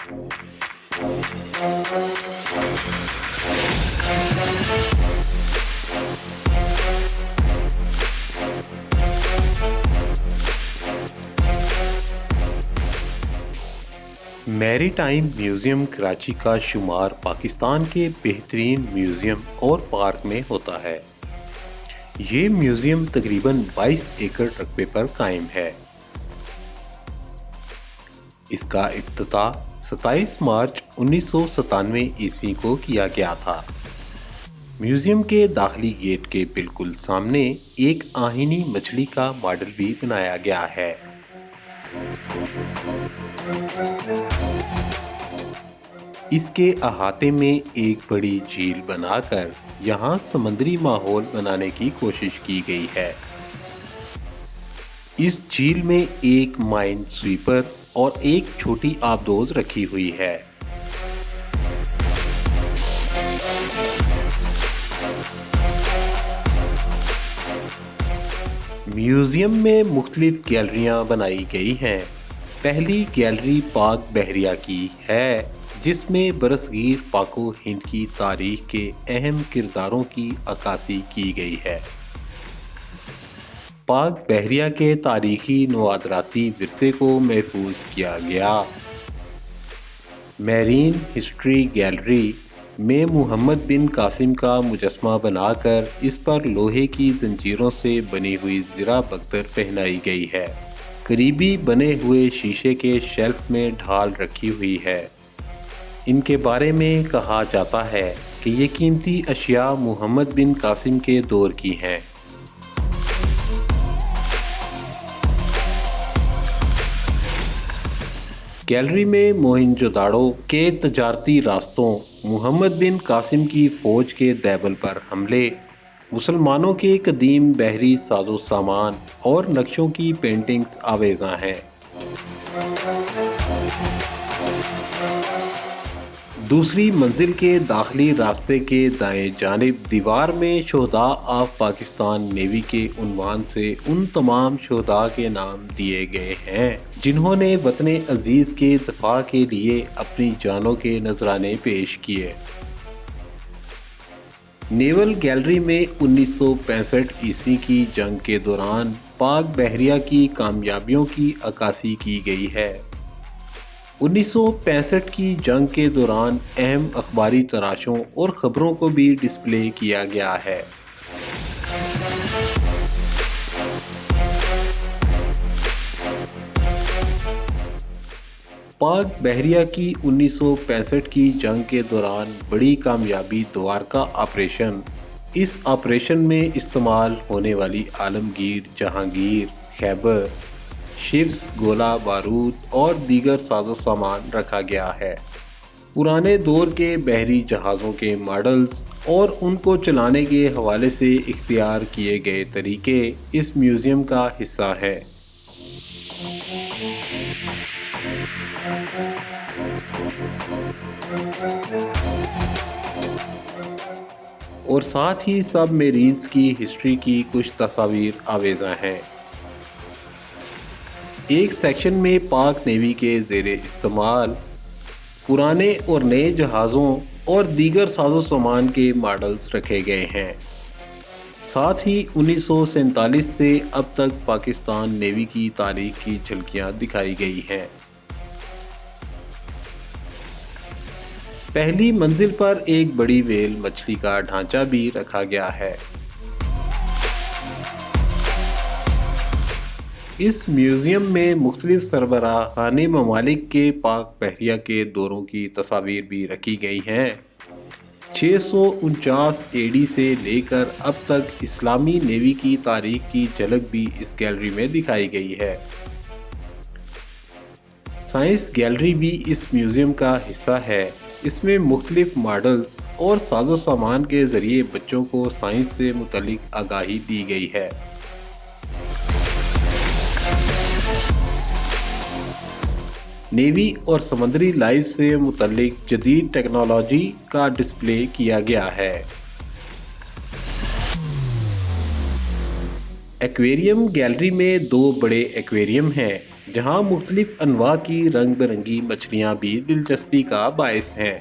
میری time museum Karachi کا شمار پاکستان کے بہترین میوزیم اور پارک میں ہوتا ہے۔ یہ میوزیم تقریباً 22 ایکڑ رقبے پر قائم ہے۔ اس کا افتتاح 27 مارچ 1997 عیسوی کو کیا گیا تھا۔ میوزیم کے داخلی گیٹ کے بالکل سامنے ایک آہنی مچھلی کا ماڈل بھی بنایا گیا ہے۔ اس کے احاطے میں ایک بڑی جھیل بنا کر یہاں سمندری ماحول بنانے کی کوشش کی گئی ہے۔ اس جھیل میں ایک مائن سویپر اور ایک چھوٹی آبدوز رکھی ہوئی ہے۔ میوزیم میں مختلف گیلریاں بنائی گئی ہیں۔ پہلی گیلری پاک بحریہ کی ہے، جس میں برصغیر پاک و ہند کی تاریخ کے اہم کرداروں کی عکاسی کی گئی ہے۔ پاک بحریہ کے تاریخی نوادراتی ورثے کو محفوظ کیا گیا۔ میرین ہسٹری گیلری میں محمد بن قاسم کا مجسمہ بنا کر اس پر لوہے کی زنجیروں سے بنی ہوئی زرہ بختر پہنائی گئی ہے۔ قریبی بنے ہوئے شیشے کے شیلف میں ڈھال رکھی ہوئی ہے۔ ان کے بارے میں کہا جاتا ہے کہ یہ قیمتی اشیاء محمد بن قاسم کے دور کی ہیں۔ گیلری میں موہنجوداڑو کے تجارتی راستوں، محمد بن قاسم کی فوج کے دیبل پر حملے، مسلمانوں کے قدیم بحری ساز و سامان اور نقشوں کی پینٹنگز آویزاں ہیں۔ دوسری منزل کے داخلی راستے کے دائیں جانب دیوار میں شہداء آف پاکستان نیوی کے عنوان سے ان تمام شہداء کے نام دیے گئے ہیں جنہوں نے وطن عزیز کے دفاع کے لیے اپنی جانوں کے نذرانے پیش کیے۔ نیول گیلری میں 1965 عیسوی کی جنگ کے دوران پاک بحریہ کی کامیابیوں کی عکاسی کی گئی ہے۔ 1965 کی جنگ کے دوران اہم اخباری تراشوں اور خبروں کو بھی ڈسپلے کیا گیا ہے۔ پاک بحریہ کی 1965 کی جنگ کے دوران بڑی کامیابی دوارکا آپریشن۔ اس آپریشن میں استعمال ہونے والی عالمگیر، جہانگیر، خیبر، شیوز، گولہ بارود اور دیگر ساز و سامان رکھا گیا ہے۔ پرانے دور کے بحری جہازوں کے ماڈلز اور ان کو چلانے کے حوالے سے اختیار کیے گئے طریقے اس میوزیم کا حصہ ہیں۔ اور ساتھ ہی سب میرینز کی ہسٹری کی کچھ تصاویر آویزاں ہیں۔ ایک سیکشن میں پاک نیوی کے زیر استعمال پرانے اور نئے جہازوں اور دیگر ساز و سامان کے ماڈلز رکھے گئے ہیں۔ ساتھ ہی 1947 سے اب تک پاکستان نیوی کی تاریخ کی جھلکیاں دکھائی گئی ہیں۔ پہلی منزل پر ایک بڑی ویل مچھلی کا ڈھانچہ بھی رکھا گیا ہے۔ اس میوزیم میں مختلف سربراہان ممالک کے پاک بحریہ کے دوروں کی تصاویر بھی رکھی گئی ہیں۔ 649 AD سے لے کر اب تک اسلامی نیوی کی تاریخ کی جھلک بھی اس گیلری میں دکھائی گئی ہے۔ سائنس گیلری بھی اس میوزیم کا حصہ ہے۔ اس میں مختلف ماڈلز اور ساز و سامان کے ذریعے بچوں کو سائنس سے متعلق آگاہی دی گئی ہے۔ نیوی اور سمندری لائف سے متعلق جدید ٹیکنالوجی کا ڈسپلے کیا گیا ہے۔ ایکویریم گیلری میں 2 بڑے ایکویریم ہیں۔ جہاں مختلف انواع کی رنگ برنگی مچھلیاں بھی دلچسپی کا باعث ہیں۔